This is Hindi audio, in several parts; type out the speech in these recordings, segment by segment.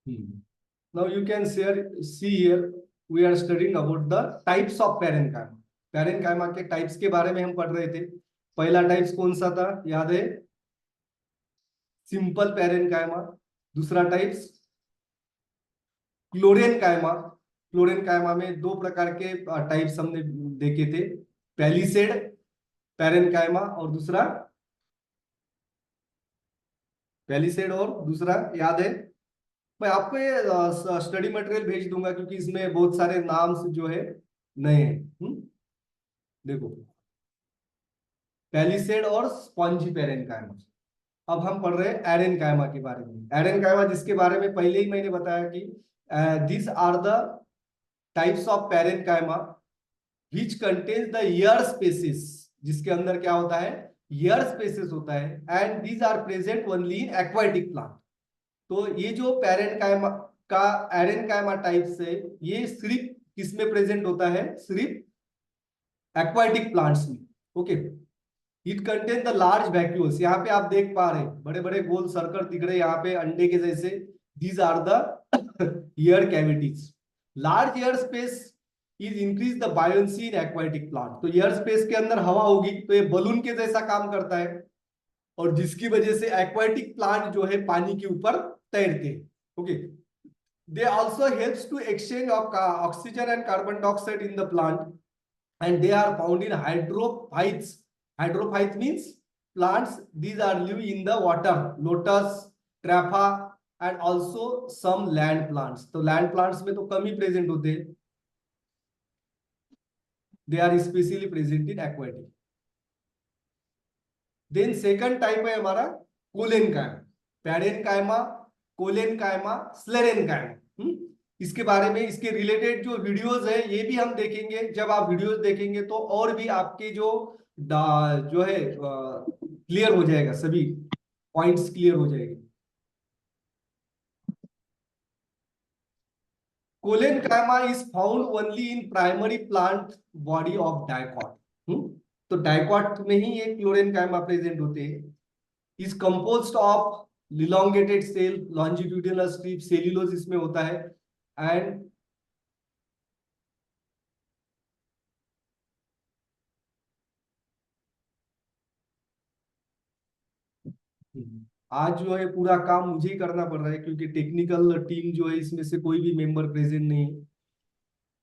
Now you can see here we are studying about the types of parenchyma. parenchyma के टाइप्स के बारे में हम पढ़ रहे थे। पहला टाइप्स कौन सा था, याद है? Simple parenchyma. दूसरा टाइप्स क्लोरेनकाइमा। क्लोरेनकाइमा में दो प्रकार के टाइप्स हमने देखे थे, पैलिसेड पेरेनकाइमा और दूसरा पैलिसेड और दूसरा याद है? मैं आपको ये स्टडी मटेरियल भेज दूंगा क्योंकि इसमें बहुत सारे नाम जो है नए हैं। देखो, पैलिसेड और स्पॉन्जी पेरेनकाइमा। अब हम पढ़ रहे हैं एरेनकाइमा के बारे में। एरेनकाइमा जिसके बारे में पहले ही मैंने बताया कि this are the types of parenchyma which contains the air spaces, जिसके अंदर क्या होता है, एयर स्पेसिस होता है, and these are present only in aquatic plant. तो ये जो पेरेनकाइमा का एरेनकाइमा टाइप्स है, ये सिर्फ किसमें प्रेजेंट होता है, सिर्फ एक्वाटिक प्लांट्स में। Okay, it contain the large vacuoles. यहाँ पे आप देख पा रहे हैं बड़े बड़े गोल सर्कल दिख रहे हैं यहाँ पे अंडे के जैसे। These are the air cavities. Large air space is increase the buoyancy in aquatic plant. तो एयर स्पेस के अंदर हवा होगी तो ये बलून के जैसा काम करता है, और जिसकी वजह से एक्वाटिक प्लांट जो है पानी के ऊपर तैरते हैं। Okay, they also helps to exchange of oxygen and carbon dioxide in the plant, and they are found in hydrophytes. Hydrophytes means plants, these are live in the water, lotus, trapha and also some land plants. तो land plants में तो कम ही प्रेजेंट होते हैं, they are especially present in aquatic. Then second type है हमारा कोलेनकाइमा, पैरेनकाइमा, कोलेनकाइमा, स्लेरेनकाइमा। इसके बारे में, इसके रिलेटेड जो वीडियोस है ये भी हम देखेंगे। जब आप वीडियोस देखेंगे तो और भी आपके जो है क्लियर हो जाएगा, सभी पॉइंट्स क्लियर हो जाएंगे। Collenchyma is found only in primary plant body of dicot. तो डाइकॉट में ही ये क्लोरेनकाइमा प्रेजेंट होते हैं। Is composed of elongated cell, longitudinal strip, cellulose इसमें होता है, एंड आज जो है पूरा काम मुझे ही करना पड़ रहा है क्योंकि टेक्निकल टीम जो है इसमें से कोई भी मेंबर प्रेजेंट नहीं है।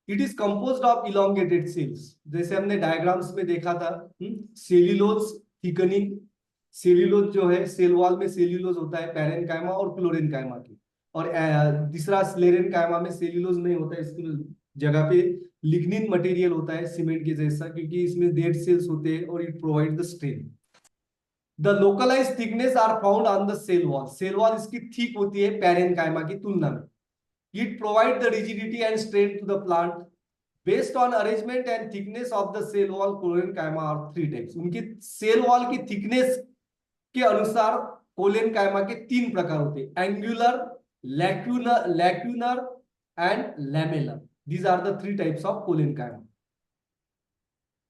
It is composed of elongated cells, जैसे हमने डायग्राम्स में देखा था। सेल्यूलोज थिकनिंग, सेल्यूलोज जो है सेल वॉल में सेल्यूलोज होता है पैरेनकाइमा और क्लोरेनकाइमा की, और दूसरा स्लेरेनकाइमा में सेल्यूलोज नहीं होता है, इसकी जगह पे लिग्निन मटेरियल होता है सीमेंट के जैसा, क्योंकि इसमें डेड सेल्स होते हैं और it provide the strength. The localize thickness are found on the cell wall. Cell wall इसकी थिक होती है पैरेनकाइमा की तुलना में। It provide the rigidity and strength to the plant based on arrangement and thickness of the cell wall. Collenchyma are three types. उनकी सेल वॉल की थिकनेस के अनुसार कोलेनकाइमा के तीन प्रकार होते हैं, angular, lacunar and lamellar. These are the three types of collenchyma.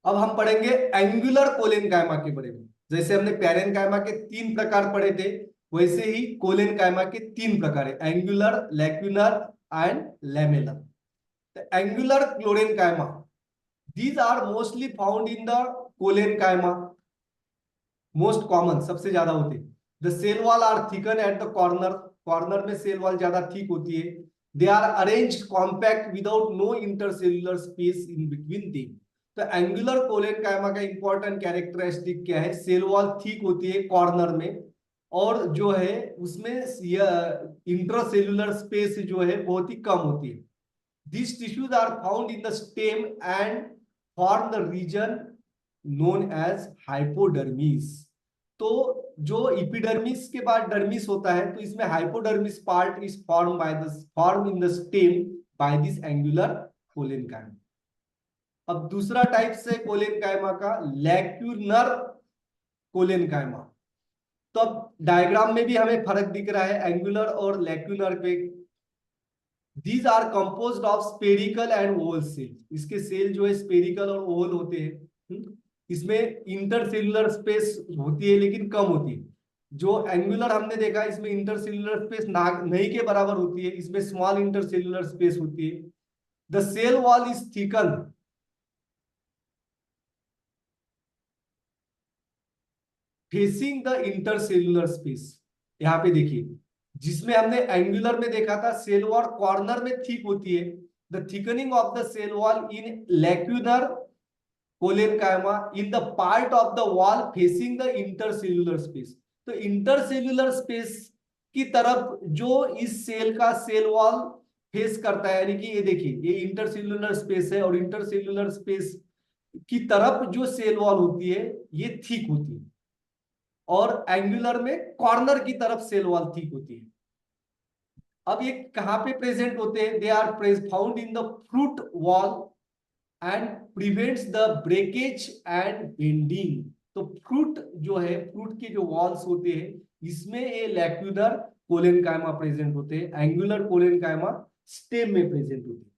अब हम पढ़ेंगे एंगुलर कोलेनकाइमा के बारे में। जैसे हमने पैरेनकाइमा के तीन प्रकार पढ़े थे, वैसे ही कोलेनकाइमा के तीन प्रकार है, angular, lacunar and lamellar. Angular chlorenchyma, these are mostly found in the collenchyma, most common, सबसे ज्यादा होते हैं। The cell wall are thicken at the corner, corner में सेल वॉल ज्यादा थिक होती है। They are arranged compact without no intercellular space in between them. तो एंगुलर कोलेनकाइमा का इंपॉर्टेंट कैरेक्टरिस्टिक क्या है, सेल वॉल थिक होती है कॉर्नर में, और जो है उसमें इंटरसेल्युलर स्पेस जो है बहुत ही कम होती है। These tissues are found in the stem and form the region known as hypodermis. तो जो epidermis के बाद dermis होता है, तो इसमें hypodermis part is formed in the stem by this angular collenchyma. अब दूसरा टाइप से कोलेनकाइमा का लैक्यूनर कोलेनकाइमा। तो अब डायग्राम में भी हमें फर्क दिख रहा है एंगुलर और लैक्यूनर पे। These are composed of spherical and oval cells. इसके सेल जो है स्पेरिकल और ओवल होते हैं। इसमें इंटरसेलुलर स्पेस होती है लेकिन कम होती है। जो एंगुलर हमने देखा, इसमें इंटरसेल्यूलर स्पेस नहीं के बराबर होती है, इसमें स्मॉल इंटरसेल्यूलर स्पेस होती है। The cell wall is thicken facing the intercellular space. यहाँ पे देखिए, जिसमें हमने एंगुलर में देखा था सेल वॉल कॉर्नर में थिक होती है, the thickening of the cell wall in lacunar collenchyma in the part of the wall facing the intercellular space. तो इंटरसेल्यूलर स्पेस की तरफ जो इस सेल का सेल वॉल फेस करता है, यानी कि ये देखिए ये इंटरसेल्यूलर स्पेस है, और इंटरसेल्यूलर स्पेस की तरफ जो सेल वॉल होती है ये थिक होती है, और एंगुलर में कॉर्नर की तरफ सेल वॉल थिक होती है। अब ये कहां पे प्रेजेंट होते हैं? They are found in the fruit wall and prevents the breakage and bending. तो फ्रूट जो है, फ्रूट के जो वॉल्स होते हैं, इसमें ये लैक्यूलर कोलेनकाइमा प्रेजेंट होते हैं, एंगुलर कोलेनकाइमा स्टेम में प्रेजेंट होते हैं।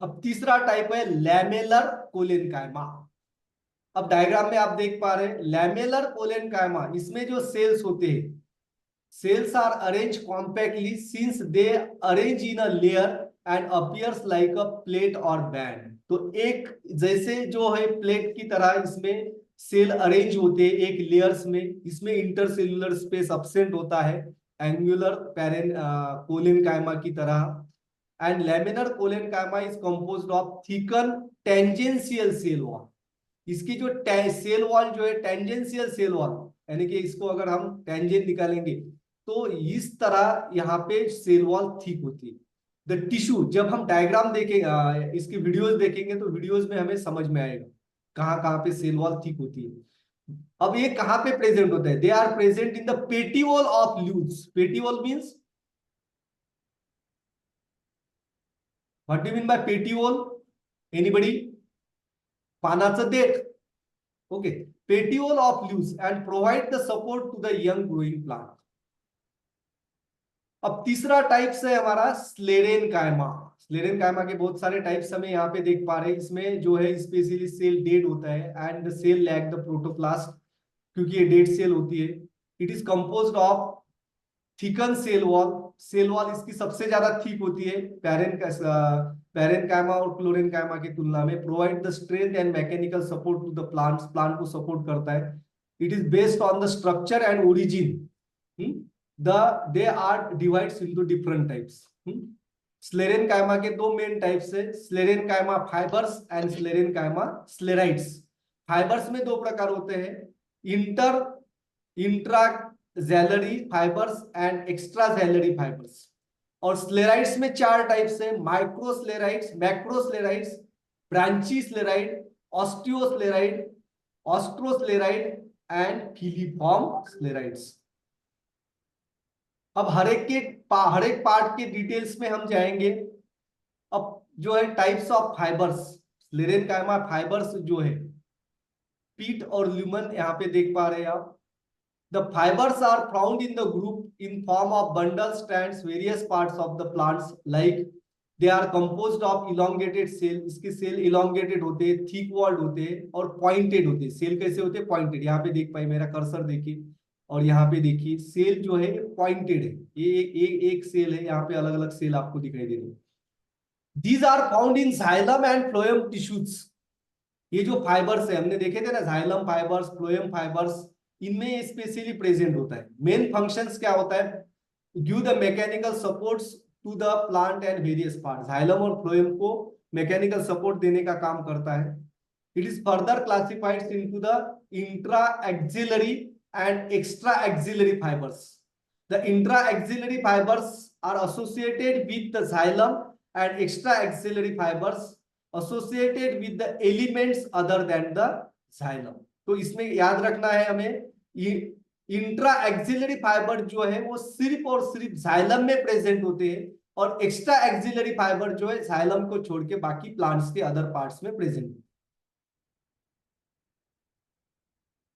अब तीसरा टाइप है लैमेलर कोलेनकाइमा। अब डायग्राम में आप देख पा रहे हैं लैमेलर कोलेनकाइमा, इसमें जो सेल्स होते हैं, cells are arranged compactly since they arrange in a layer and appears like a plate or band। तो एक जैसे जो है प्लेट की तरह इसमें सेल अरेंज होते हैं एक लेयर्स में, इसमें इंटरसेल्यूलर स्पेस अब्सेंट होता है एंगुलर कोलेनकाइमा की तरह। And laminar collenchyma is composed of thicken tangential cell wall. इसकी जो सेल वॉल जो है टेंजेंशियल सेल वॉल, यानी कि इसको अगर हम टेंजेंट निकालेंगे तो इस तरह यहाँ पे सेल वॉल थिक होती है। द टिश्यू, जब हम डायग्राम देखेंगे, इसकी वीडियोस देखेंगे तो वीडियोस में हमें समझ में आएगा कहाँ कहाँ पे सेल वॉल थिक होती है। अब ये कहाँ पे प्रेजेंट होता है? They are present in the petiole of leaves. Petiole means, what do mean by petiole? Anybody? पानाचं देठ, okay. Petiole of leaves and provide the support to the young growing plant. अब तीसरा टाइप्स है हमारा स्लेरेन कायमा। स्लेरेन कायमा के बहुत सारे टाइप्स हमें यहाँ पे देख पा रहे हैं। इसमें जो है स्पेशली सेल डेड होता है and cell lack the protoplast, क्योंकि ये डेड सेल होती है। It is composed of thicken cell wall. Cell wall इसकी सबसे ज्यादा थिक होती है पैरेनकाइमा और क्लोरेनकाइमा की तुलना में। Provide the strength and mechanical support to the plants, plant को सपोर्ट करता है। It is based on the structure and origin. They are divides into different types. Sclerenchyma के दो मेन टाइप्स है, sclerenchyma fibres and sclerenchyma sclereids. Fibres में दो प्रकार होते हैं, intraxylary fibres and extraxylary fibres. और स्लेराइड्स में चार टाइप्स है, माइक्रोस्लेराइड्स, मैक्रोस्लेराइड्स, ब्रांची स्लेराइड, ऑस्टियोस्लेराइड, ऑस्ट्रोस्लेराइड एंड फिलीफॉर्म स्लेराइड्स। अब हर एक पार्ट के डिटेल्स में हम जाएंगे। अब जो है टाइप्स ऑफ फाइबर्स, स्लेरेनकाइमा फाइबर्स जो है पीट और ल्यूमन यहाँ पे देख पा रहे हैं आप। The fibers are found in the group in form of bundle strands, various parts of the plants, like they are composed of elongated cell। इसके सेल elongated होते हैं, thick walled होते हैं और pointed होते हैं। सेल कैसे होते हैं? Pointed। यहाँ पे देख पाए, मेरा कर्सर देखिए, और यहाँ पे देखिए सेल जो है पॉइंटेड है। ये एक सेल है, यहाँ पे अलग अलग सेल आपको दिखाई दे रहे हैं। These are found in xylem and phloem tissues। ये जो फाइबर्स है हमने देखे थे ना, जाइलम फाइबर्स, फ्लोएम फाइबर्स, इनमें स्पेशली प्रेजेंट होता है। मेन फंक्शंस क्या होता है? Give the mechanical supports to the plant and various part. Xylem और फ्लोएम को मैकेनिकल सपोर्ट देने का काम करता है। It is further classified into the intraxylary and extraxylary fibres. The intraxylary fibres are associated with the xylem and extraxylary fibres associated with the elements other than the xylem। तो इसमें याद रखना है हमें, इंट्रा एक्सिलरी फाइबर जो है वो सिर्फ और सिर्फ जाइलम में प्रेजेंट होते हैं, और एक्स्ट्रा एक्सिलरी फाइबर जो है जाइलम को छोड़ के बाकी प्लांट्स के अदर पार्ट्स में प्रेजेंट होते हैं।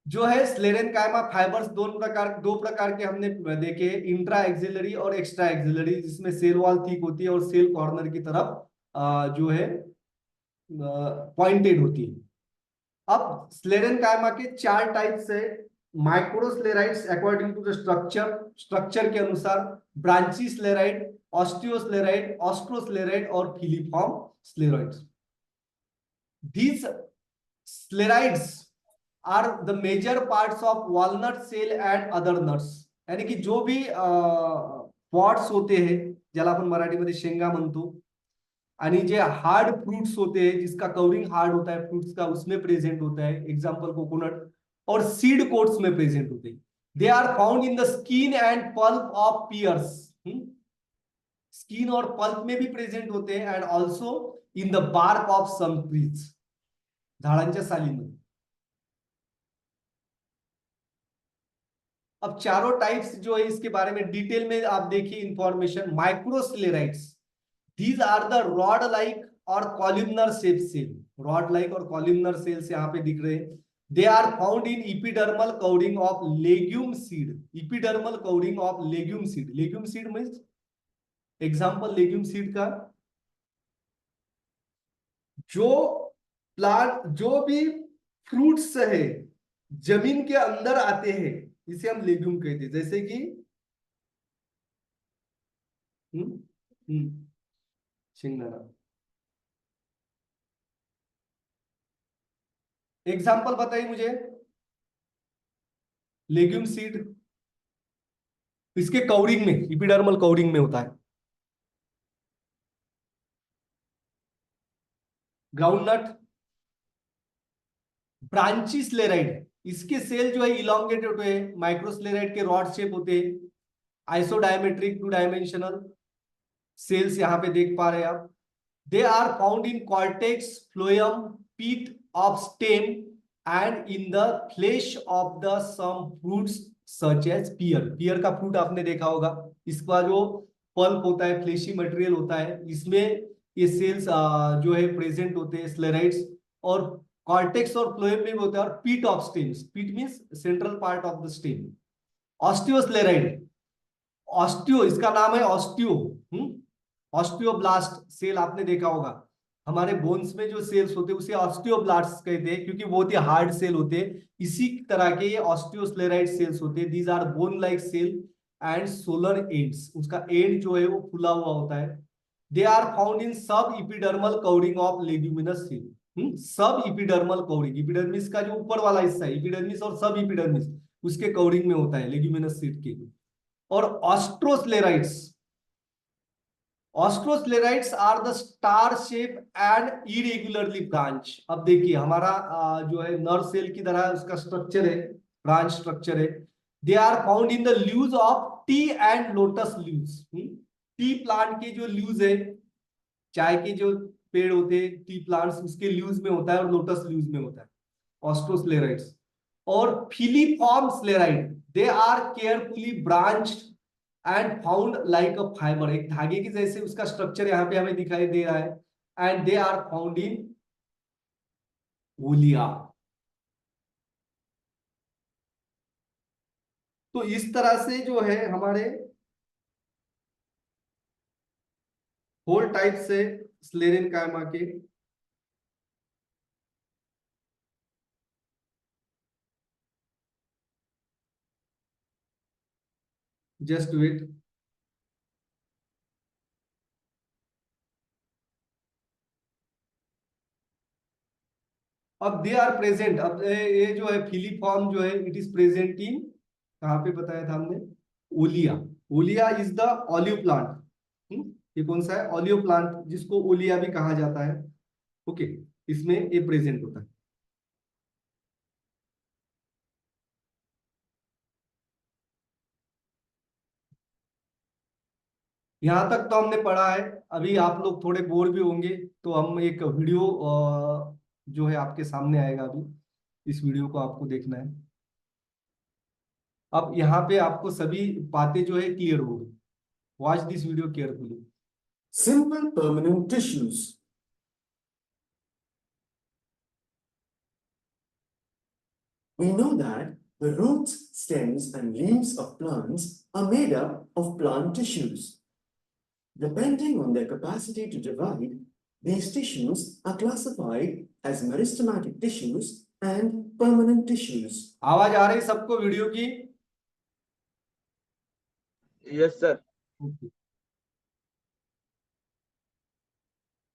जो है स्लेरेनकाइमा फाइबर्स दो प्रकार के हमने देखे, इंट्रा एक्सिलरी और एक्स्ट्रा एक्सिलरी, जिसमें सेल वॉल थिक होती है और सेल कॉर्नर की तरफ जो है पॉइंटेड होती है। अब स्लेरेनकाइमा के चार टाइप्स है। माइक्रोस्लेराइड्स अकॉर्डिंग टू द स्ट्रक्चर के अनुसार, ब्रांचीस्लेराइड, ऑस्टियोस्लेराइड, ऑस्ट्रोस्लेराइड और filiform स्लेरॉइड्स। These sclerites are the major parts of walnut shell and other nuts. यानी की जो भी पॉट्स होते हैं, ज्याला आपण मराठीमध्ये शेंगा म्हणतो, आणि जे हार्ड फ्रूट्स होते हैं जिसका कवरिंग हार्ड होता है फ्रूट्स का, उसमें प्रेजेंट होता है, एग्जांपल कोकोनट, और सीड कोट्स में प्रेजेंट होते हैं। They are found in the skin and pulp of pears, skin और पल्प में भी प्रेजेंट होते हैं, and also in the bark of some trees, झाडांच्या सालीमध्ये। अब चारों टाइप्स जो है इसके बारे में डिटेल में आप देखिए information. Microsclereids, these are the rod like और columnar shape cell, rod like और कॉलमनर सेल्स यहाँ पे दिख रहे हैं। They are found in epidermal covering of legume seed, epidermal covering of legume seed. Legume seed means example legume seed का, जो प्लांट, जो भी फ्रूट्स है जमीन के अंदर आते हैं इसे हम लेग्यूम कहते हैं, जैसे कि शेंगदाणा। एग्जाम्पल बताइए मुझे लेग्यूम सीड, इसके कवरिंग में, इपिडर्मल कवरिंग में होता है। ग्राउंडनट, ब्रांचीस्लेराइड, इसके सेल जो है इलोंगेटेड होते हैं, माइक्रोस्लेराइड के रॉड शेप होते हैं, आइसोडायमेट्रिक 2 डायमेंशनल सेल्स यहां पे देख पा रहे हैं आप। They are found in cortex, phloem, pith of stem and in the flesh of the some fruits such as pear. Pear का फ्रूट आपने देखा होगा, इसका जो पल्प होता है, फ्लेशी मटेरियल होता है, इसमें ये सेल्स जो है प्रेजेंट होते हैं, स्लेराइड्स, और कॉर्टेक्स और फ्लोएम में भी होता है, और pith of stems, pith means central part of the stem. Osteosclereid, osteo, इसका नाम है ऑस्टियो, ऑस्टियोब्लास्ट सेल आपने देखा होगा, हमारे बोन्स में जो सेल्स होते हैं उसे ऑस्टियोब्लास्ट कहते हैं, क्योंकि बहुत ही हार्ड सेल होते हैं। इसी तरह के ये ऑस्टियोस्लेराइड सेल्स होते हैं। These are bone like cell and solar ends, उसका एंड जो है वो फुला हुआ होता है। They are found in subepidermal covering of leguminous cell, subepidermal covering, epidermis का जो ऊपर वाला हिस्सा है, इपिडर्मिस और सब इपिडर्मिस, उसके कवरिंग में होता है लेग्यूमिनस सीड के। और astrosclereids, astrosclereids are the star shape and irregularly branch. अब देखिए हमारा जो है नर्व सेल की तरह उसका स्ट्रक्चर है, ब्रांच स्ट्रक्चर है। They are found in the leaves of tea and lotus leaves, tea plant के जो लीव्स है, चाय के जो पेड़ होते हैं टी प्लांट्स, उसके लीव्स में होता है, और लोटस लीव्स में होता है ऑस्ट्रोस्लेराइड्स। और filiform sclereid, they are carefully branched and found like a fibre, एक धागे की जैसे उसका स्ट्रक्चर यहाँ पे हमें दिखाई दे रहा है। And they are found in olea. तो इस तरह से जो है हमारे होल टाइप से स्लेरिन कायमा के जस्ट वेट। अब दे आर प्रेजेंट, अब ये जो है फिलीफॉर्म जो है इट इज प्रेजेंट इन, कहाँ पे बताया था हमने, ओलिया। ओलिया इज द ऑलिव प्लांट, ये कौन सा है, ऑलिव प्लांट, जिसको ओलिया भी कहा जाता है। ओके, इसमें ये प्रेजेंट होता है। यहाँ तक तो हमने पढ़ा है। अभी आप लोग थोड़े बोर भी होंगे, तो हम एक वीडियो जो है आपके सामने आएगा अभी, इस वीडियो को आपको देखना है। अब यहाँ पे आपको सभी बातें जो है क्लियर होगी। Watch this video carefully. Simple permanent tissues. We know that the roots, stems, and leaves of plants are made up of plant tissues. Depending on their capacity to divide, these tissues are classified as meristematic tissues and permanent tissues. आवाज आ रही सबको वीडियो की? Yes, sir. Okay.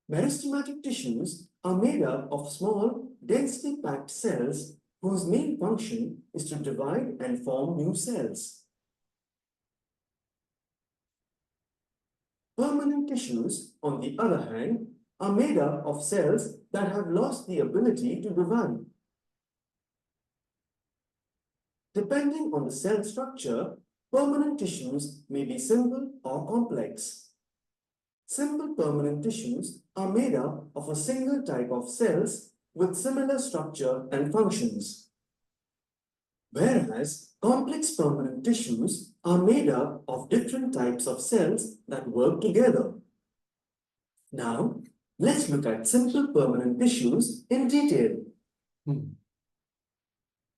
Meristematic tissues are made up of small, densely packed cells whose main function is to divide and form new cells. Permanent tissues, on the other hand, are made up of cells that have lost the ability to divide. Depending on the cell structure, permanent tissues may be simple or complex. Simple permanent tissues are made up of a single type of cells with similar structure and functions. Whereas complex permanent tissues are made up of different types of cells that work together. Now, let's look at simple permanent tissues in detail.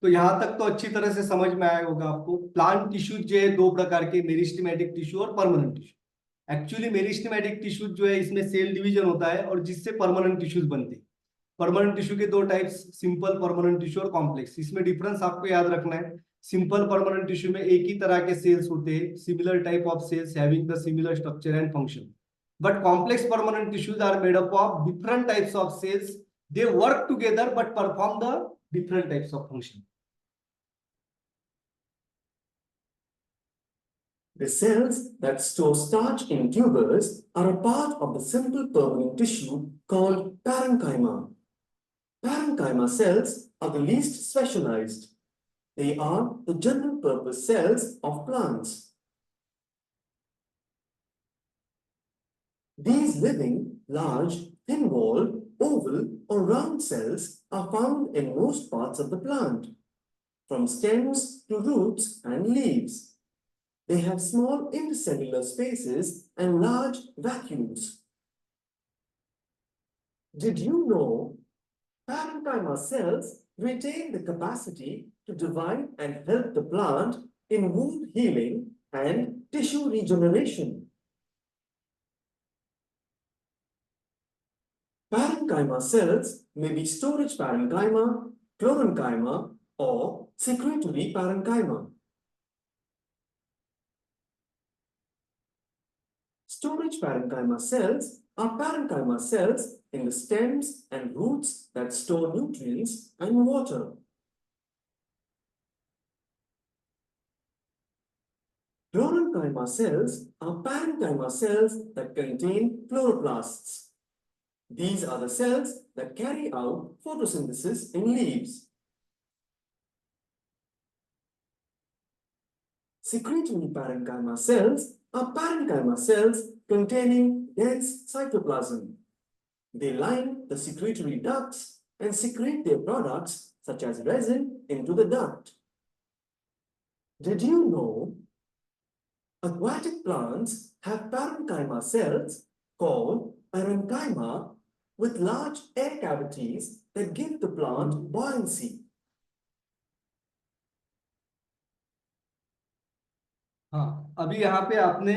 तो यहाँ तक तो अच्छी तरह से समझ में आया होगा आपको। प्लांट टिश्यूज जो है दो प्रकार के, मेरिस्टेमेटिक टिश्यू और permanent tissue. Actually meristematic tissues जो है इसमें सेल डिवीजन होता है और जिससे परमानेंट टिश्यूज बनते हैं। परमानेंट टिश्यू के दो टाइप्स, सिंपल परमानेंट टिश्यू और कॉम्प्लेक्स। इसमें डिफरेंस आपको याद रखना है। सिंपल परमानेंट टिश्यू में एक ही तरह के सेल्स होते हैं, similar type of cells having the similar structure and function. But complex permanent tissues are made up of different types of cells, they work together but perform the different types of function. The cells that store starch in tubers are a part of the simple permanent tissue called parenchyma. Parenchyma cells are the least specialized. They are the general purpose cells of plants. These living, large, thin-walled, oval or round cells are found in most parts of the plant, from stems to roots and leaves. They have small intercellular spaces and large vacuoles. Did you know parenchyma cells retain the capacity to divide and help the plant in wound healing and tissue regeneration? Parenchyma cells may be storage parenchyma, chlorenchyma, or secretory parenchyma. Storage parenchyma cells are parenchyma cells in the stems and roots that store nutrients and water. Chlorenchyma cells are parenchyma cells that contain chloroplasts. These are the cells that carry out photosynthesis in leaves. Secretory parenchyma cells are parenchyma cells containing dense cytoplasm. They line the secretory ducts and secrete their products such as resin into the duct. Did you know aquatic plants have parenchyma cells called parenchyma with large air cavities that give the plant buoyancy? हाँ, अभी यहाँ पे आपने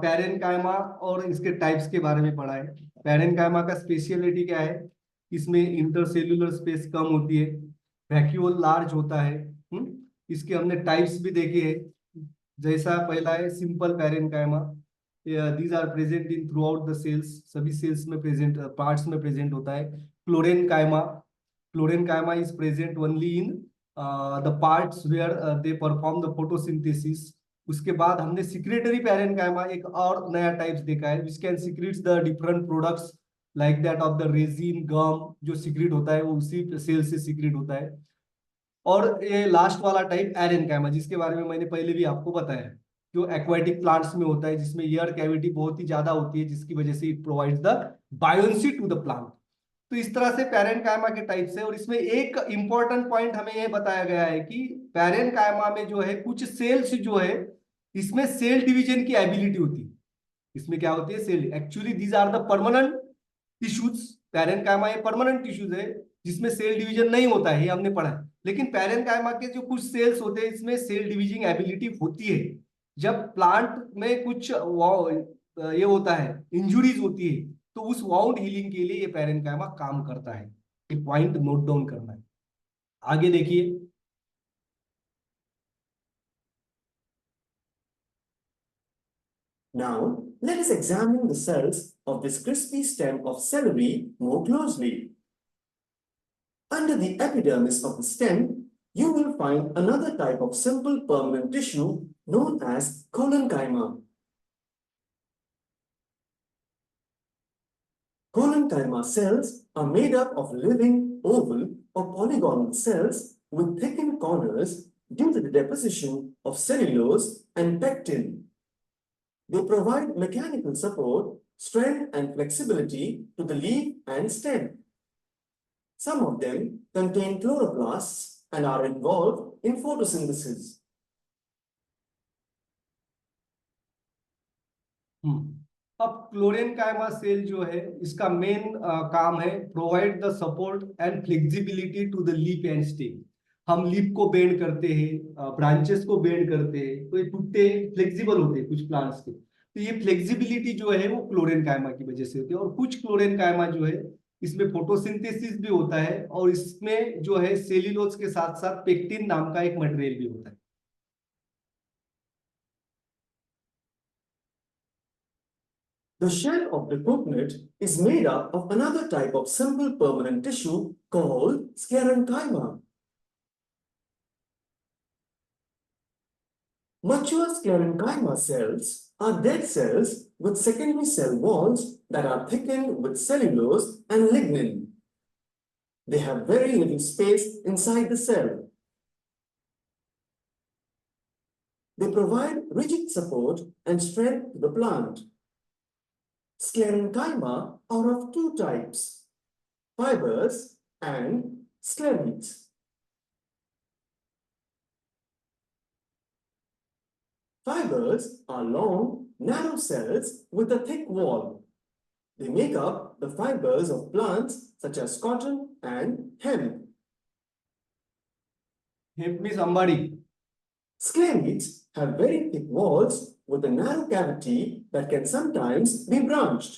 पैरेनकाइमा और इसके टाइप्स के बारे में पढ़ा है। पैरेनकाइमा का स्पेशलिटी क्या है? इसमें इंटरसेल्यूलर स्पेस कम होती है, वैक्यूल लार्ज होता है। इसके हमने टाइप्स भी देखे हैं। जैसा पहला है simple parenchyma, these are present in throughout the cells, सभी सेल्स में प्रेजेंट, पार्ट्स में प्रेजेंट होता है। Chlorenchyma, chlorenchyma is present only in the parts where they perform the photosynthesis. उसके बाद हमने सिक्रेटरी पैरेनकाइमा एक और नया टाइप्स देखा है, which can secrets the different products like that of the resin, gum, जो सिक्रीट होता है वो उसी सेल से सिक्रीट होता है। और ये लास्ट वाला टाइप एरेनकाइमा, जिसके बारे में मैंने पहले भी आपको बताया, जो एक्वाटिक प्लांट्स में होता है, जिसमें एयर कैविटी बहुत ही ज्यादा होती है, जिसकी वजह से it provides the buoyancy to the plant. तो इस तरह से पैरेनकाइमा के टाइप्स है। और इसमें एक इंपॉर्टेंट पॉइंट हमें यह बताया गया है कि पैरेनकाइमा में जो है कुछ सेल्स जो है इसमें सेल डिवीजन की एबिलिटी होती है। इसमें क्या होती है? Cell. Actually these are the permanent tissues. Parenchyma ये परमानेंट टिश्यूज है जिसमें सेल डिवीजन नहीं होता है, ये हमने पढ़ा है। लेकिन पैरेनकाइमा के जो कुछ सेल्स होते हैं इसमें सेल डिवीजिंग एबिलिटी होती है। जब प्लांट में कुछ ये होता है, इंजुरीज होती है, तो उस वाउंड हीलिंग के लिए ये पैरेनकाइमा काम करता है। ये पॉइंट नोट डाउन करना है। आगे देखिए। Now, let us examine the cells of this crispy stem of celery more closely. Under the epidermis of the stem, you will find another type of simple permanent tissue known as collenchyma. Collenchyma cells are made up of living oval or polygonal cells with thickened corners due to the deposition of cellulose and pectin. They provide mechanical support, strength, and flexibility to the leaf and stem. Some of them contain chloroplasts and are involved in photosynthesis. अब क्लोरेनकाइमा सेल जो है, इसका मेन काम है provide the support and flexibility to the leaf and stem. हम लीफ को बेंड करते हैं, ब्रांचेस को बेंड करते हैं, तो ये टूटते फ्लेक्सिबल होते हैं कुछ प्लांट्स के। तो ये फ्लेक्सिबिलिटी जो है वो क्लोरेनकाइमा की वजह से होती है। और कुछ क्लोरेनकाइमा जो है इसमें फोटोसिंथेसिस भी होता है, और इसमें जो है सेल्यूलोज के साथ साथ पेक्टिन नाम का एक मटेरियल भी होता है। The shell of the coconut is made up of another type of simple permanent tissue called sclerenchyma. Mature sclerenchyma cells are dead cells with secondary cell walls that are thickened with cellulose and lignin. They have very little space inside the cell. They provide rigid support and strength to the plant. Sclerenchyma are of two types, fibers and sclerites. Fibers are long, narrow cells with a thick wall. They make up the fibers of plants such as cotton and hemp. Hemp means ambadi. Sclerites have very thick walls with a narrow cavity that can sometimes be branched.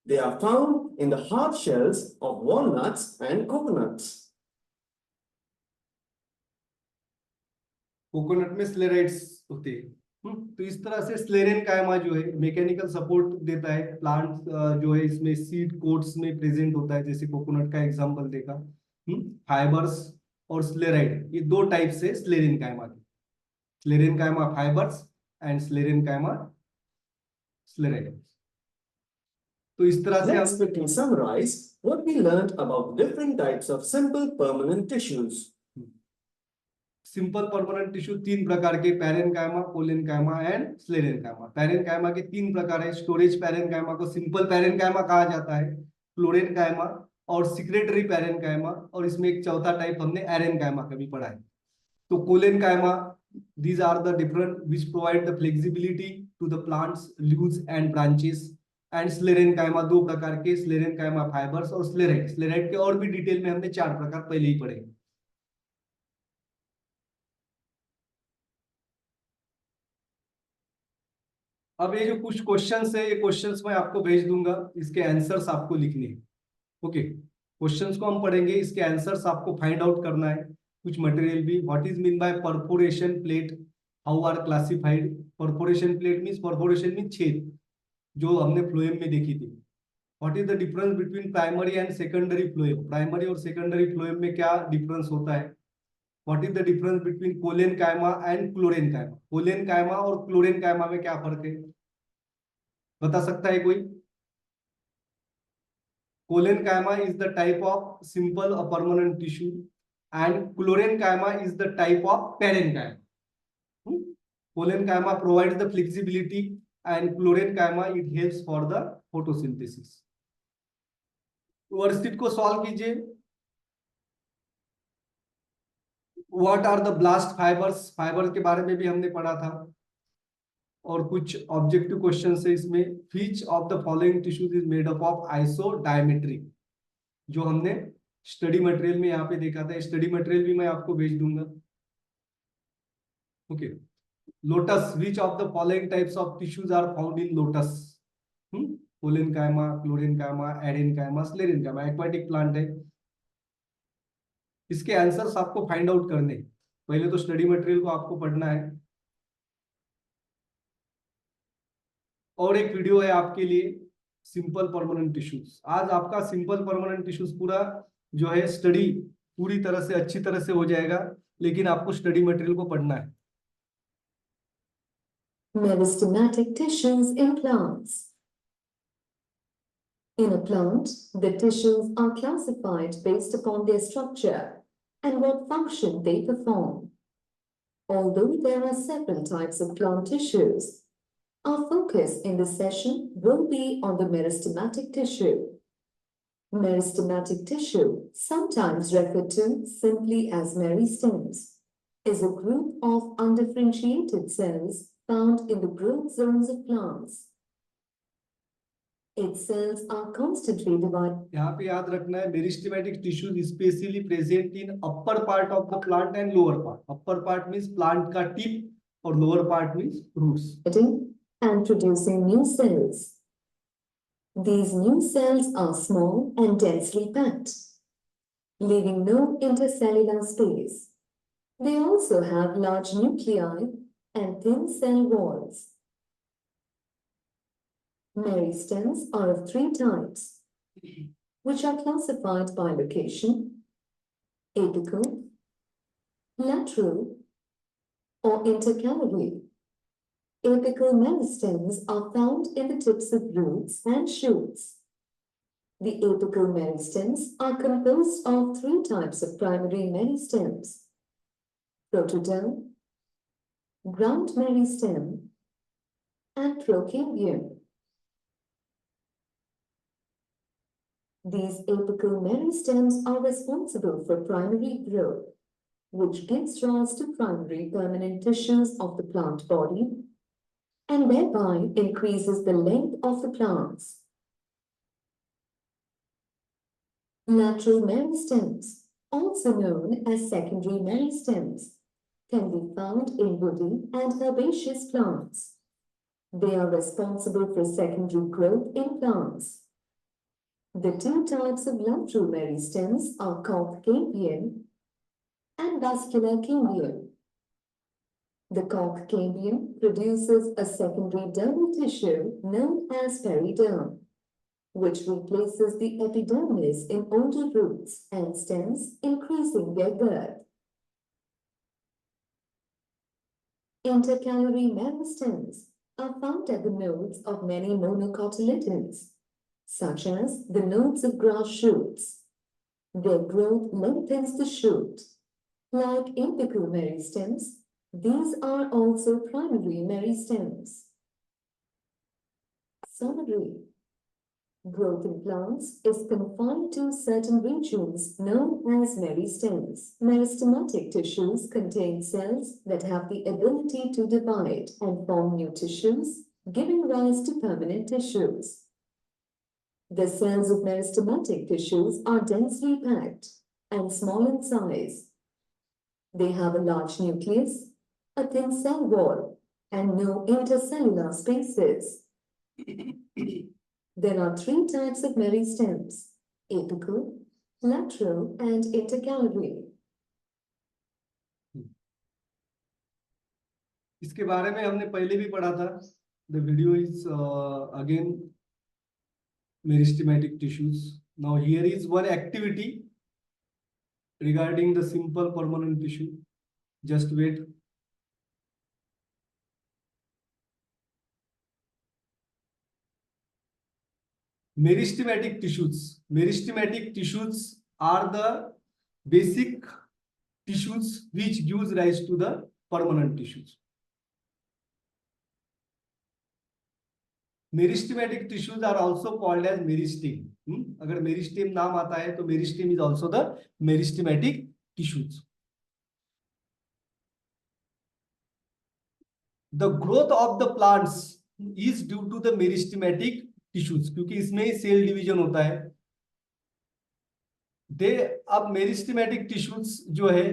They are found in the hard shells of walnuts and coconuts. Coconut में स्लेराइड्स होते हैं। तो इस तरह से स्लेरेनकाइमा जो है मैकेनिकल सपोर्ट देता है। प्लांट जो है इसमें सीड कोट्स में प्रेजेंट होता है, जैसे कोकोनट का एग्जांपल देखा। फाइबर्स और स्लेराइड, ये दो टाइप से स्लेरेनकाइमा के। स्लेरेनकाइमा फाइबर्स एंड स्लेरेनकाइमा स्लेराइड। तो इस तरह से Let's quickly summarize what we learned about different types of simple permanent tissues. Simple permanent tissue तीन प्रकार के, पैरेनकाइमा, कोलेनकाइमा एंड स्लेरेनकाइमा। पैरेनकाइमा के तीन प्रकार है। स्टोरेज पैरेनकाइमा को सिंपल पैरेनकाइमा कहा जाता है, क्लोरेनकाइमा और सिक्रेटरी पैरेनकाइमा, और इसमें एक चौथा टाइप हमने एरेनकाइमा का भी पढ़ा है। तो collenchyma, these are the different which provide the flexibility to the plants leaves and branches, and स्लेरेनकाइमा दो प्रकार के, स्लेरेनकाइमा फाइबर्स और स्लेराइड। स्लेराइड के और भी डिटेल में हमने चार प्रकार पहले ही पढ़े। अब ये जो कुछ क्वेश्चंस है, ये क्वेश्चंस मैं आपको भेज दूंगा, इसके आंसर्स आपको लिखने हैं। ओके, क्वेश्चंस को हम पढ़ेंगे, इसके आंसर्स आपको फाइंड आउट करना है। कुछ मटेरियल भी, what is mean by perforation plate, how are classified. Perforation plate means, perforation mean छेद, जो हमने फ्लोएम में देखी थी। What is the difference between primary and secondary phloem, primary और सेकेंडरी फ्लोएम में क्या डिफरेंस होता है। What is the difference between collenchyma and chlorenchyma, collenchyma और क्लोरेनकाइमा में क्या फर्क है, बता सकता है कोई। Collenchyma is the type of simple or permanent tissue, and Chlorenchyma is the type of parenchyma. Collenchyma provides the flexibility, and Chlorenchyma it helps for the photosynthesis. Worksheet को सॉल्व कीजिए। What are the blast fibers? Fibre के बारे में भी हमने पढ़ा था। और कुछ ऑब्जेक्टिव क्वेश्चन है इसमें। Which of the following tissues is made up of isodiametric, जो हमने स्टडी मटेरियल में यहाँ पे देखा था। स्टडी मटेरियल भी मैं आपको भेज दूंगा। Okay, lotus, which of the following types of tissues are found in lotus. Collenchyma, chlorenchyma, aerenchyma, sclerenchyma. Aquatic plant है। इसके आंसर्स आपको फाइंड आउट करने हैं। पहले तो स्टडी मटेरियल को आपको पढ़ना है, और एक वीडियो है आपके लिए सिंपल परमानेंट टिश्यूज। आज आपका सिंपल परमानेंट टिश्यूज पूरा जो है स्टडी पूरी तरह से अच्छी तरह से हो जाएगा, लेकिन आपको स्टडी मटेरियल को पढ़ना है। Meristematic tissues in plants. In a plant, the tissues are classified based upon their structure and what function they perform. Although there are several types of plant tissues, our focus in this session will be on the meristematic tissue. Meristematic tissue, sometimes referred to simply as meristems, is a group of undifferentiated cells found in the growth zones of plants. Its cells are constantly divided. यहाँ पे याद रखना है, meristematic tissues specially present in upper part of the plant and lower part. Upper part means plant का टिप और lower part means roots. And producing new cells. These new cells are small and densely packed, leaving no intercellular space. They also have large nuclei and thin cell walls. Meristems are of three types, which are classified by location: apical, lateral, or intercalary. Apical meristems are found in the tips of roots and shoots. The apical meristems are composed of three types of primary meristems: protoderm, ground meristem, and procambium. These apical meristems are responsible for primary growth, which gives rise to primary permanent tissues of the plant body and thereby increases the length of the plants. Lateral meristems, also known as secondary meristems, can be found in woody and herbaceous plants. They are responsible for secondary growth in plants. The two types of lateral meristems are cork cambium and vascular cambium. The cork cambium produces a secondary dermal tissue known as periderm, which replaces the epidermis in older roots and stems, increasing their girth. Intercalary meristems are found at the nodes of many monocotyledons, such as the nodes of grass shoots. Their growth lengthens the shoot. Like apical meristems, these are also primary meristems. Summary: growth in plants is confined to certain regions known as meristems. Meristematic tissues contain cells that have the ability to divide and form new tissues, giving rise to permanent tissues. The cells of meristematic tissues are densely packed and small in size. They have a large nucleus, a thin cell wall, and no intercellular spaces. There are three types of meristems: apical, lateral, and intercalary. इसके बारे में हमने पहले भी पढ़ा था। The video is again meristematic tissues. Now here is one activity regarding the simple permanent tissue. Just wait. Meristematic tissues. Meristematic tissues are the basic tissues which gives rise to the permanent tissues. Meristematic tissues are also called as meristem. अगर meristem नाम आता है तो meristem is also the meristematic tissues. The growth of the plants is due to the meristematic tissues, क्योंकि इसमें सेल डिवीजन होता है। अब मेरिस्टेमेटिक टिश्यूज जो है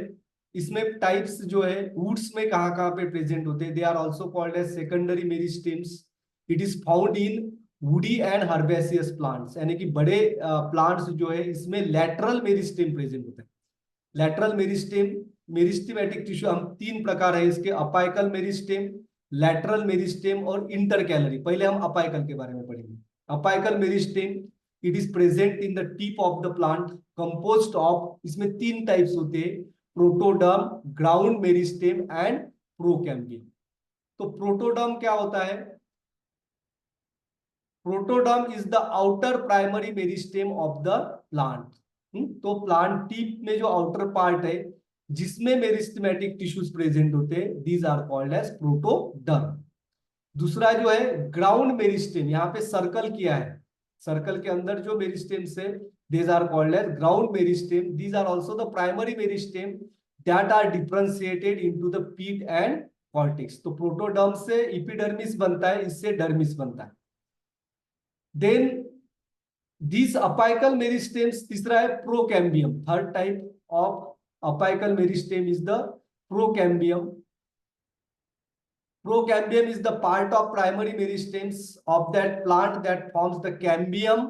इसमें टाइप्स जो है वुड्स में कहाँ पे प्रेजेंट होते हैं। They are also called as secondary meristems. It is found in woody and herbaceous plants, यानी कि बड़े प्लांट्स जो है इसमें लैटरल मेरिस्टेम प्रेजेंट होता है। लैटरल मेरिस्टेम, मेरिस्टेमेटिक टिश्यू हम 3 प्रकार है इसके, अपाइकल मेरिस्टेम, लैटरल मेरिस्टेम और इंटरकैलरी। पहले हम अपाइकल के बारे में पढ़ेंगे। Apical meristem, it is present in the tip of the plant, composed of, इसमें 3 टाइप्स होते हैं, protoderm, ground meristem and procambium. तो प्रोटोडर्म क्या होता है? Protoderm is the outer primary meristem of the plant. तो प्लांट टिप में जो आउटर पार्ट है जिसमें मेरिस्टेमेटिक टिश्यूज प्रेजेंट होते हैं, these are called as protoderm. दूसरा जो है ग्राउंड मेरिस्टेम, यहाँ पे सर्कल किया है, सर्कल के अंदर जो मेरिस्टेम्स है these are called as ground meristem. These are also the primary meristem that are differentiated into the pit and cortex. तो प्रोटोडर्म से एपिडर्मिस बनता है, इससे डर्मिस बनता है। Then these apical meristems, तीसरा है procambium, third type of apical meristem is the procambium. Procambium is the part of primary meristems of that plant that forms the cambium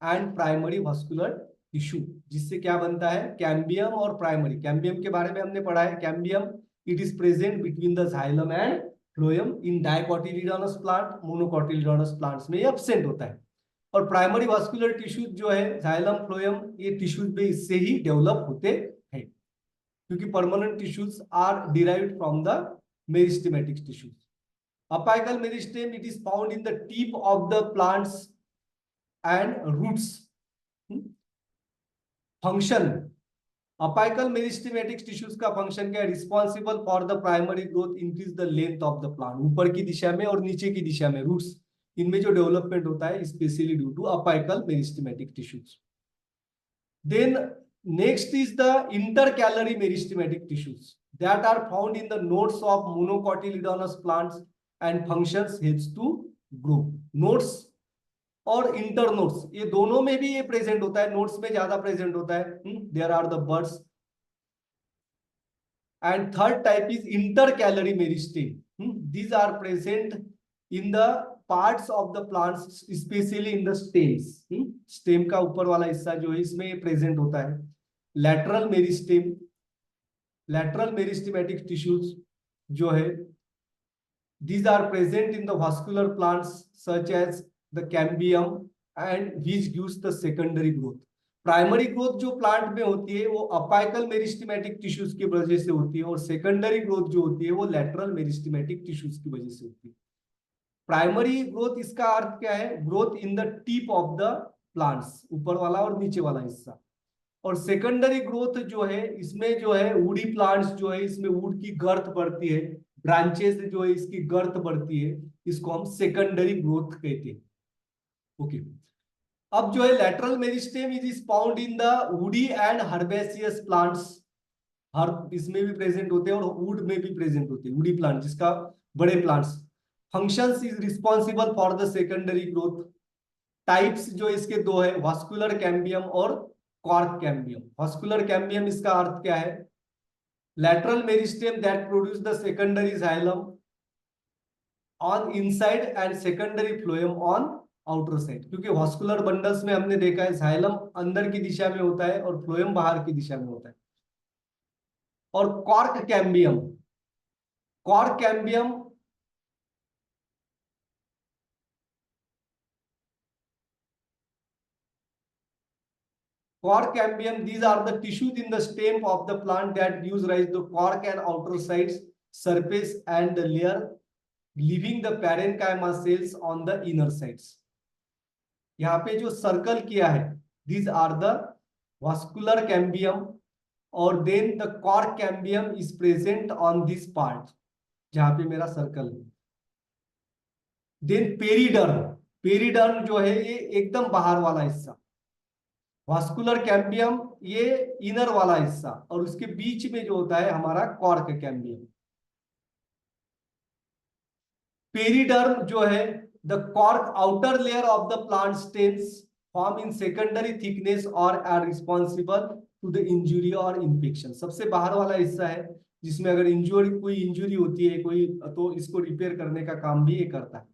and primary vascular tissue, जिससे क्या बनता है? कैम्बियम और प्राइमरी। कैम्बियम के बारे में हमने पढ़ा है। Cambium it is present between the xylem and phloem in dicotyledonous plant, monocotyledonous plants में ये एब्सेंट होता है। और प्राइमरी वास्कुलर टिश्यूज जो है जाइलम फ्लोएम, ये टिश्यूज में इससे ही डेवलप होते हैं, क्योंकि permanent tissues are derived from the meristematic tissues. Apical meristem, it is found in the tip of the plants and roots. Function, apical meristematic tissues का फंक्शन क्या है? Responsible for the primary growth, increase the length of the plant, ऊपर की दिशा में और नीचे की दिशा में रूट्स, इनमें जो डेवलपमेंट होता है specially due to apical meristematic tissues. Then next is the intercalary meristematic tissues that are found in the nodes of monocotyledonous plants and functions helps to grow. Nodes और इंटरनोड्स, ये दोनों में भी ये प्रेजेंट होता है, नोड्स में ज्यादा प्रेजेंट होता है। There are the birds. And third type is intercalary meristem, these are present in the parts of the plants, specially in the stems. Stem का ऊपर वाला हिस्सा जो है इसमें प्रेजेंट होता है। Lateral meristem, lateral meristematic tissues जो है, these are present in the vascular plants such as the cambium and which gives the secondary growth. Primary growth जो प्लांट में होती है वो अपाइकल मेरिस्टेमेटिक टिश्यूज की वजह से होती है, और सेकेंडरी ग्रोथ जो होती है वो लैटरल मेरिस्टेमेटिक टिश्यूज की वजह से होती है। प्राइमरी ग्रोथ इसका अर्थ क्या है? Growth in the tip of the plants, ऊपर वाला और नीचे वाला हिस्सा। और सेकेंडरी ग्रोथ जो है इसमें जो है वुडी प्लांट्स जो है, इसमें वुड की गर्थ बढ़ती है, ब्रांचेस जो है इसकी गर्थ बढ़ती है, इसको हम सेकेंडरी ग्रोथ कहते हैं। ओके, अब जो है lateral meristem is found in the woody and herbaceous plants, हर इसमें भी प्रेजेंट होते हैं और वुड में भी प्रेजेंट होते हैं, वुडी प्लांट जिसका बड़े plants. Functions is responsible for the secondary growth. Types जो इसके दो है, वास्कुलर कैम्बियम और कॉर्क कैम्बियम। वास्कुलर कैम्बियम इसका अर्थ क्या है? lateral meristem that produce the secondary xylem on inside and secondary phloem on outer side। क्योंकि वास्कुलर बंडल्स में हमने देखा है जाइलम अंदर की दिशा में होता है और फ्लोएम बाहर की दिशा में होता है। और cork cambium, cork cambium cork cambium, these are the tissues in the stem of the plant that gives rise to cork and outer sides surface and the layer, leaving the parenchyma cells on the inner sides। यहाँ पे जो सर्कल किया है, these are the vascular cambium, और then the cork cambium is present on this part, जहाँ पे मेरा सर्कल है। then पेरिडर्म, पेरिडर्म जो है ये एकदम बाहर वाला हिस्सा, वास्कुलर कैम्बियम ये इनर वाला हिस्सा, और उसके बीच में जो होता है हमारा कॉर्क कैम्बियम। पेरिडर्म जो है the cork outer layer of the plant stems form in secondary thickness और are responsible to the injury और इन्फेक्शन। सबसे बाहर वाला हिस्सा है जिसमें अगर कोई इंजुरी होती है कोई, तो इसको रिपेयर करने का काम भी ये करता है।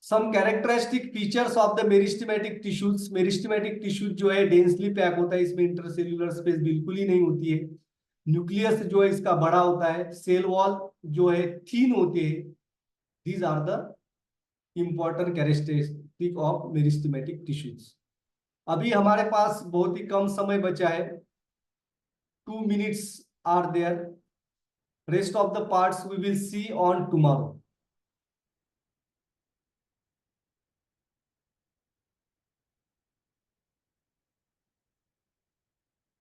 Some characteristic features of the meristematic tissues, meristematic tissues जो है डेंसली पैक होता है, इसमें इंटरसेल्यूलर स्पेस बिल्कुल ही नहीं होती है। न्यूक्लियस जो है इसका बड़ा होता है, सेल वॉल जो है थीन होते हैं। These are the important characteristic of meristematic tissues. अभी हमारे पास बहुत ही कम समय बचा है, 2 minutes are there. Rest of the parts we will see on tomorrow.